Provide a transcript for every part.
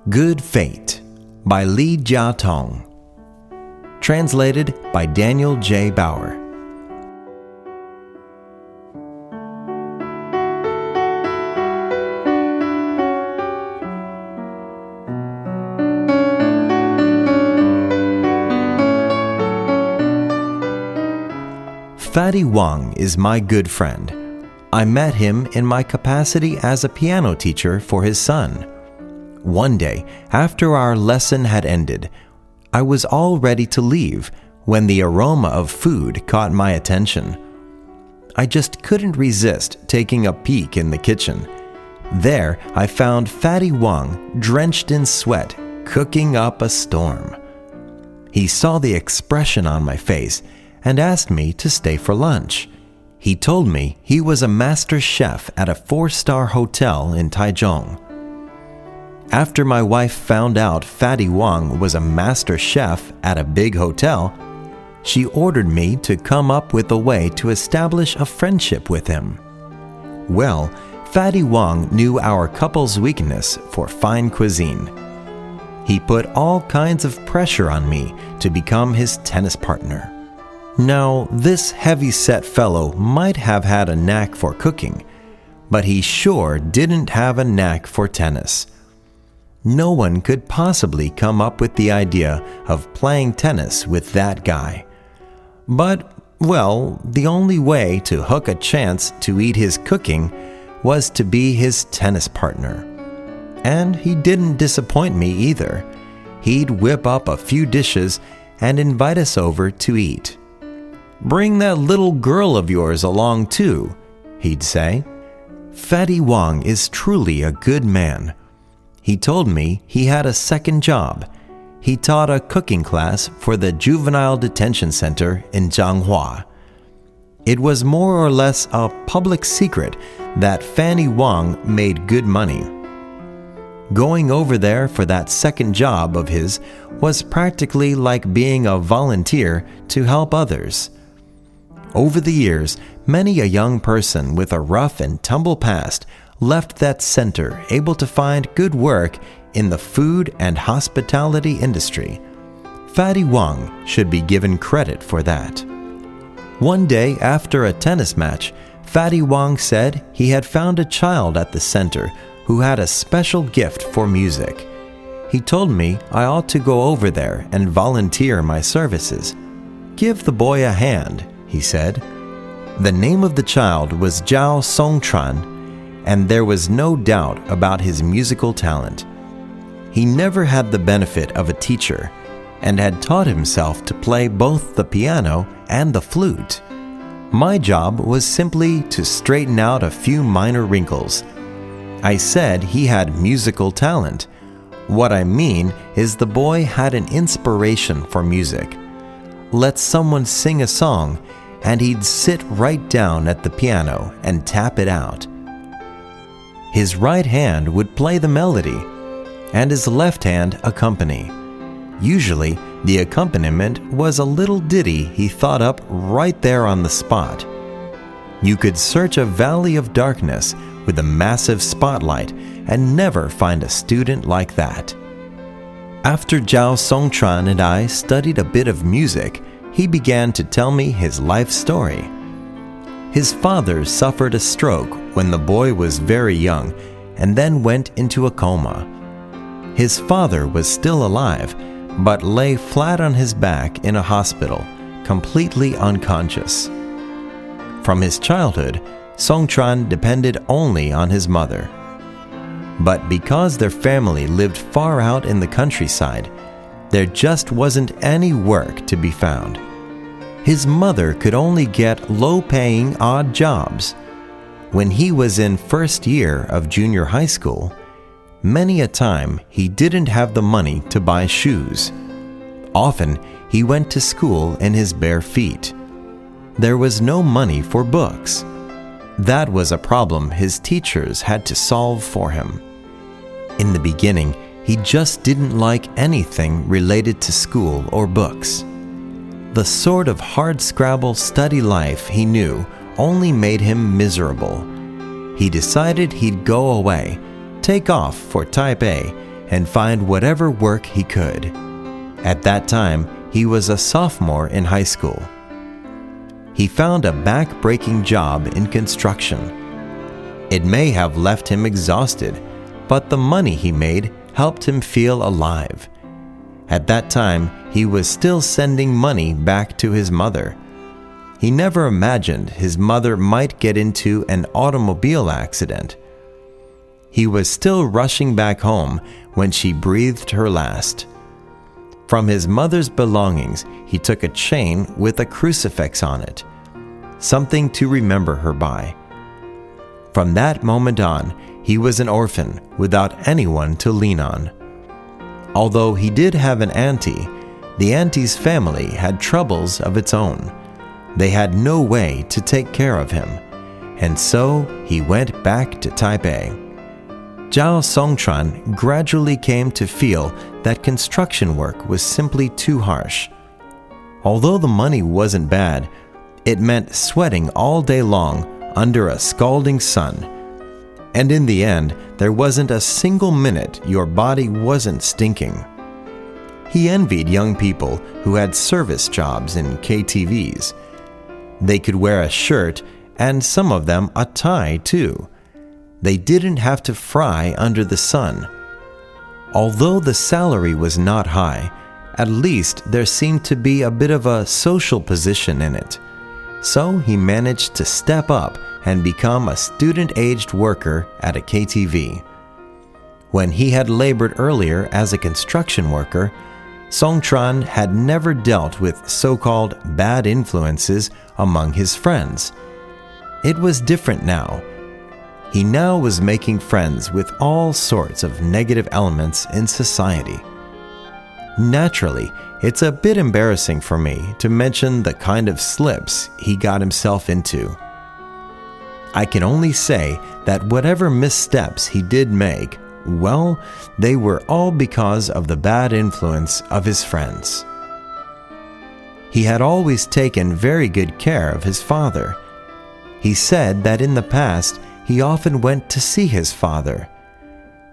Good Fate by Li Jiatong. Translated by Daniel J. Bauer. Fatty Wang is my good friend. I met him in my capacity as a piano teacher for his son. One day, after our lesson had ended, I was all ready to leave when the aroma of food caught my attention. I just couldn't resist taking a peek in the kitchen. There, I found Fatty Wang drenched in sweat, cooking up a storm. He saw the expression on my face and asked me to stay for lunch. He told me he was a master chef at a 4-star hotel in Taichung. After my wife found out Fatty Wang was a master chef at a big hotel, she ordered me to come up with a way to establish a friendship with him. Well, Fatty Wang knew our couple's weakness for fine cuisine. He put all kinds of pressure on me to become his tennis partner. Now, this heavy-set fellow might have had a knack for cooking, but he sure didn't have a knack for tennis. No one could possibly come up with the idea of playing tennis with that guy. But, well, the only way to hook a chance to eat his cooking was to be his tennis partner. And he didn't disappoint me either. He'd whip up a few dishes and invite us over to eat. "Bring that little girl of yours along too," he'd say. Fatty Wang is truly a good man. He told me he had a second job. He taught a cooking class for the Juvenile Detention Center in Zhanghua. It was more or less a public secret that Fatty Wang made good money. Going over there for that second job of his was practically like being a volunteer to help others. Over the years, many a young person with a rough and tumble past left that center able to find good work in the food and hospitality industry. Fatty Wang should be given credit for that. One day after a tennis match, Fatty Wang said he had found a child at the center who had a special gift for music. He told me I ought to go over there and volunteer my services. "Give the boy a hand," he said. The name of the child was Zhao Songchuan, and there was no doubt about his musical talent. He never had the benefit of a teacher and had taught himself to play both the piano and the flute. My job was simply to straighten out a few minor wrinkles. I said he had musical talent. What I mean is the boy had an inspiration for music. Let someone sing a song, and he'd sit right down at the piano and tap it out. His right hand would play the melody, and his left hand accompany. Usually, the accompaniment was a little ditty he thought up right there on the spot. You could search a valley of darkness with a massive spotlight and never find a student like that. After Zhao Songchuan and I studied a bit of music, he began to tell me his life story. His father suffered a stroke when the boy was very young and then went into a coma. His father was still alive, but lay flat on his back in a hospital, completely unconscious. From his childhood, Songchuan depended only on his mother. But because their family lived far out in the countryside, there just wasn't any work to be found. His mother could only get low-paying odd jobs. When he was in first year of junior high school, many a time he didn't have the money to buy shoes. Often he went to school in his bare feet. There was no money for books. That was a problem his teachers had to solve for him. In the beginning, he just didn't like anything related to school or books. The sort of hardscrabble study life he knew only made him miserable. He decided he'd go away, take off for Taipei, and find whatever work he could. At that time, he was a sophomore in high school. He found a back-breaking job in construction. It may have left him exhausted, but the money he made helped him feel alive. At that time, he was still sending money back to his mother. He never imagined his mother might get into an automobile accident. He was still rushing back home when she breathed her last. From his mother's belongings, he took a chain with a crucifix on it, something to remember her by. From that moment on, he was an orphan without anyone to lean on. Although he did have an auntie, the auntie's family had troubles of its own. They had no way to take care of him, and so he went back to Taipei. Zhao Songtran gradually came to feel that construction work was simply too harsh. Although the money wasn't bad, it meant sweating all day long under a scalding sun. And in the end, there wasn't a single minute your body wasn't stinking. He envied young people who had service jobs in KTVs. They could wear a shirt, and some of them a tie too. They didn't have to fry under the sun. Although the salary was not high, at least there seemed to be a bit of a social position in it. So he managed to step up and become a student-aged worker at a KTV. When he had labored earlier as a construction worker, Songtran had never dealt with so-called bad influences among his friends. It was different now. He now was making friends with all sorts of negative elements in society. Naturally, it's a bit embarrassing for me to mention the kind of slips he got himself into. I can only say that whatever missteps he did make, well, they were all because of the bad influence of his friends. He had always taken very good care of his father. He said that in the past, he often went to see his father.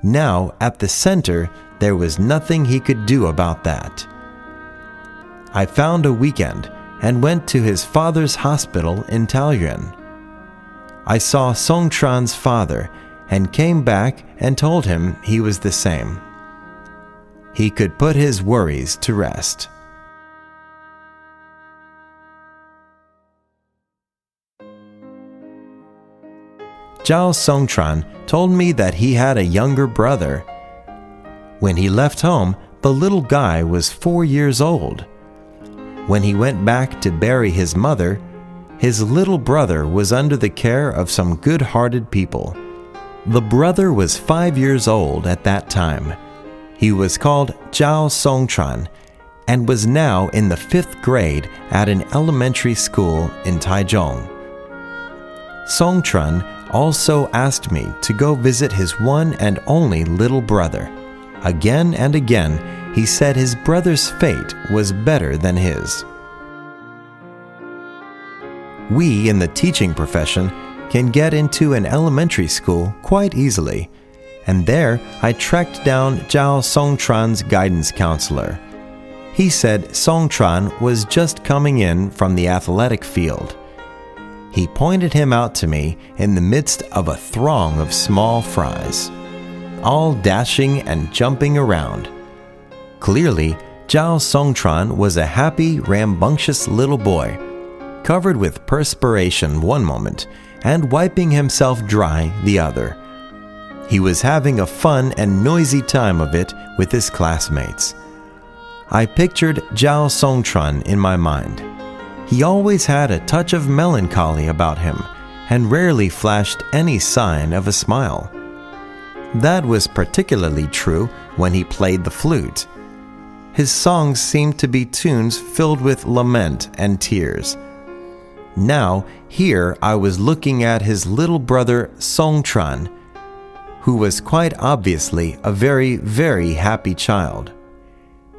Now, at the center, there was nothing he could do about that. I found a weekend and went to his father's hospital in Taoyuan. I saw Songtran's father and came back and told him he was the same. He could put his worries to rest. Zhao Songtran told me that he had a younger brother. When he left home, the little guy was 4 years old. When he went back to bury his mother, his little brother was under the care of some good-hearted people. The brother was 5 years old at that time. He was called Zhao Songtran and was now in the 5th grade at an elementary school in Taichung. Songtran also asked me to go visit his one and only little brother. Again and again, he said his brother's fate was better than his. We in the teaching profession can get into an elementary school quite easily, and there I tracked down Zhao Songtran's guidance counselor. He said Songtran was just coming in from the athletic field. He pointed him out to me in the midst of a throng of small fries, all dashing and jumping around. Clearly, Zhao Songtran was a happy, rambunctious little boy, covered with perspiration one moment and wiping himself dry the other. He was having a fun and noisy time of it with his classmates. I pictured Zhao Songtran in my mind. He always had a touch of melancholy about him and rarely flashed any sign of a smile. That was particularly true when he played the flute. His songs seemed to be tunes filled with lament and tears. Now, here I was looking at his little brother Songtran, who was quite obviously a very, very happy child.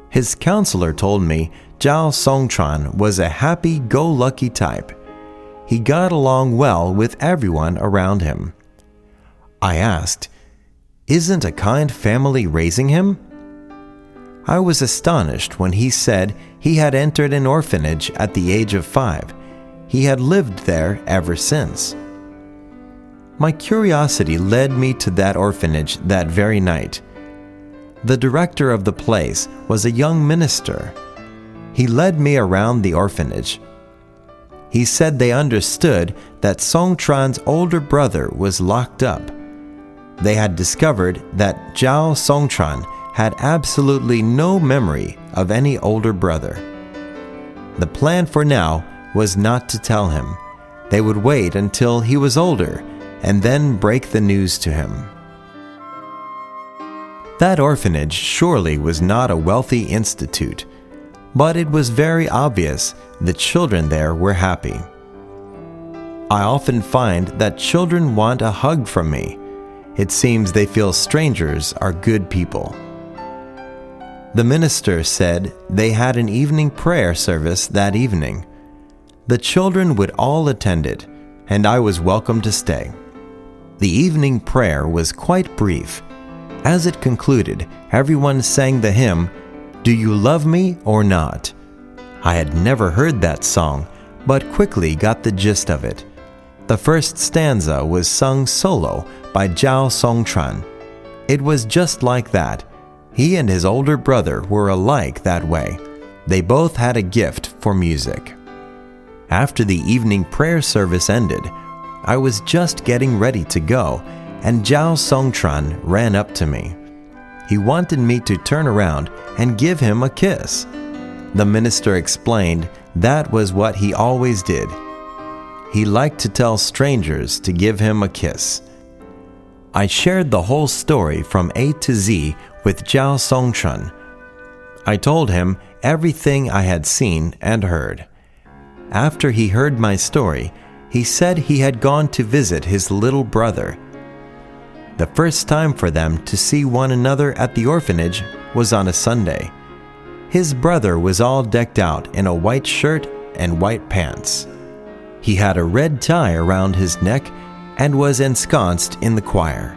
His counselor told me Zhao Songtran was a happy-go-lucky type. He got along well with everyone around him. I asked, Isn't a kind family raising him?" I was astonished when he said he had entered an orphanage at the age of 5. He had lived there ever since. My curiosity led me to that orphanage that very night. The director of the place was a young minister. He led me around the orphanage. He said they understood that Song Tran's older brother was locked up. They had discovered that Zhao Songtran had absolutely no memory of any older brother. The plan for now was not to tell him. They would wait until he was older and then break the news to him. That orphanage surely was not a wealthy institute, but it was very obvious the children there were happy. I often find that children want a hug from me. It seems they feel strangers are good people. The minister said they had an evening prayer service that evening. The children would all attend it, and I was welcome to stay. The evening prayer was quite brief. As it concluded, everyone sang the hymn, "Do You Love Me or Not?" I had never heard that song, but quickly got the gist of it. The first stanza was sung solo by Zhao Songtran. It was just like that. He and his older brother were alike that way. They both had a gift for music. After the evening prayer service ended, I was just getting ready to go, and Zhao Songtran ran up to me. He wanted me to turn around and give him a kiss. The minister explained that was what he always did. He liked to tell strangers to give him a kiss. I shared the whole story from A to Z with Zhao Songtran. I told him everything I had seen and heard. After he heard my story, he said he had gone to visit his little brother. The first time for them to see one another at the orphanage was on a Sunday. His brother was all decked out in a white shirt and white pants. He had a red tie around his neck and was ensconced in the choir.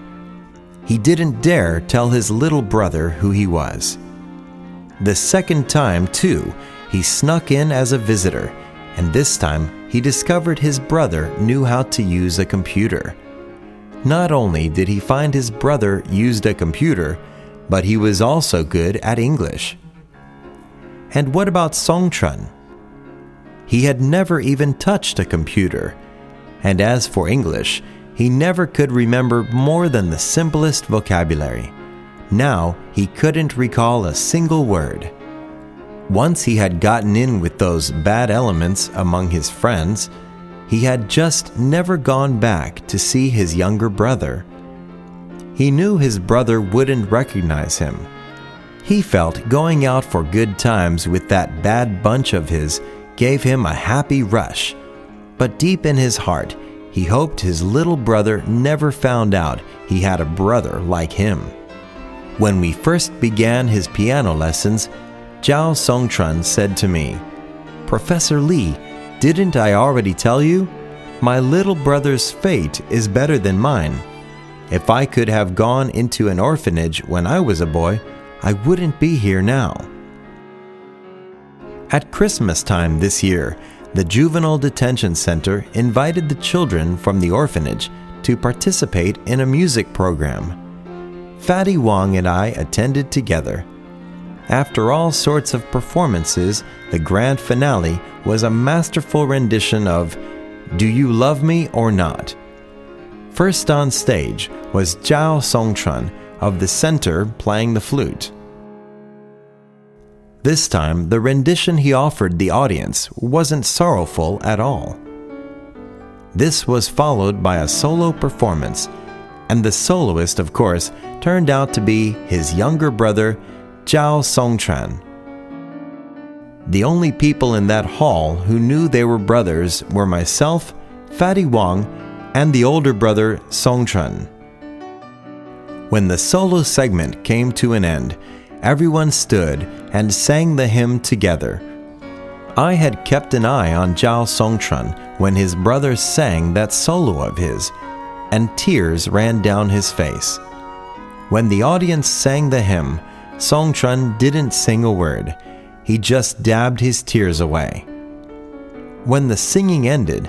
He didn't dare tell his little brother who he was. The second time, too, he snuck in as a visitor, and this time he discovered his brother knew how to use a computer. Not only did he find his brother used a computer, but he was also good at English. And what about Songtran? He had never even touched a computer, and as for English, he never could remember more than the simplest vocabulary. Now he couldn't recall a single word. Once he had gotten in with those bad elements among his friends, he had just never gone back to see his younger brother. He knew his brother wouldn't recognize him. He felt going out for good times with that bad bunch of his gave him a happy rush, but deep in his heart, he hoped his little brother never found out he had a brother like him. When we first began his piano lessons, Zhao Songtran said to me, "Professor Lee, didn't I already tell you? My little brother's fate is better than mine. If I could have gone into an orphanage when I was a boy, I wouldn't be here now." At Christmas time this year, the Juvenile Detention Center invited the children from the orphanage to participate in a music program. Fatty Wong and I attended together. After all sorts of performances, the grand finale was a masterful rendition of "Do You Love Me or Not?" First on stage was Zhao Songtran of the center playing the flute. This time, the rendition he offered the audience wasn't sorrowful at all. This was followed by a solo performance, and the soloist, of course, turned out to be his younger brother, Zhao Songtran. The only people in that hall who knew they were brothers were myself, Fatty Wong, and the older brother, Songtran. When the solo segment came to an end, everyone stood and sang the hymn together. I had kept an eye on Zhao Songtran when his brother sang that solo of his, and tears ran down his face. When the audience sang the hymn, Songchun didn't sing a word. He just dabbed his tears away. When the singing ended,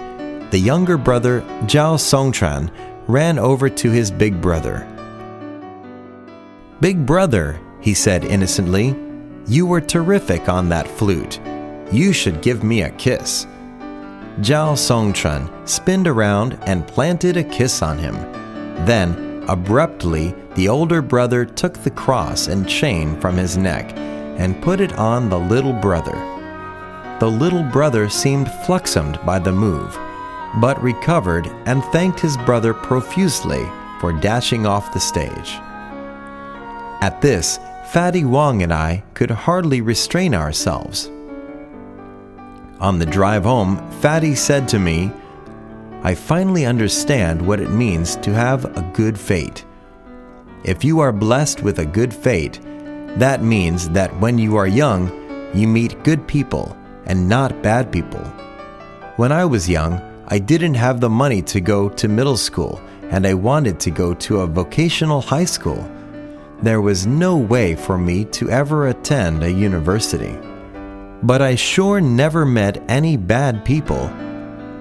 the younger brother, Zhao Songchuan, ran over to his big brother. "Big brother," he said innocently, "you were terrific on that flute. You should give me a kiss." Zhao Songchuan spinned around and planted a kiss on him. Then, abruptly, the older brother took the cross and chain from his neck and put it on the little brother. The little brother seemed fluxumed by the move, but recovered and thanked his brother profusely for dashing off the stage. At this, Fatty Wong and I could hardly restrain ourselves. On the drive home, Fatty said to me, "I finally understand what it means to have a good fate. If you are blessed with a good fate, that means that when you are young, you meet good people and not bad people. When I was young, I didn't have the money to go to middle school, and I wanted to go to a vocational high school. There was no way for me to ever attend a university. But I sure never met any bad people.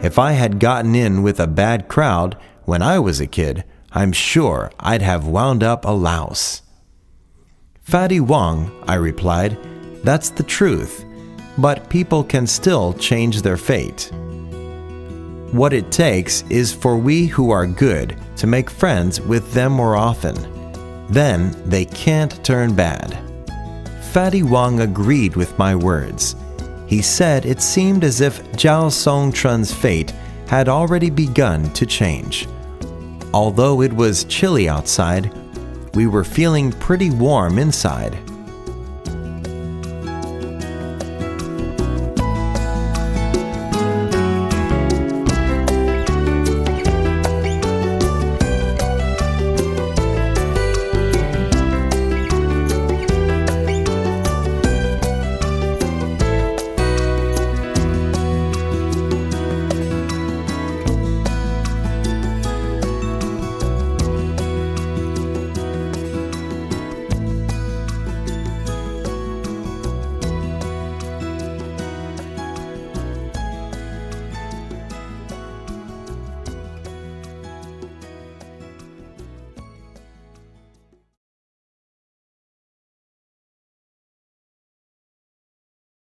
If I had gotten in with a bad crowd when I was a kid, I'm sure I'd have wound up a louse." "Fatty Wong," I replied, "that's the truth, but people can still change their fate. What it takes is for we who are good to make friends with them more often. Then they can't turn bad." Fatty Wong agreed with my words. He said it seemed as if Zhao Songchun's fate had already begun to change. Although it was chilly outside, we were feeling pretty warm inside.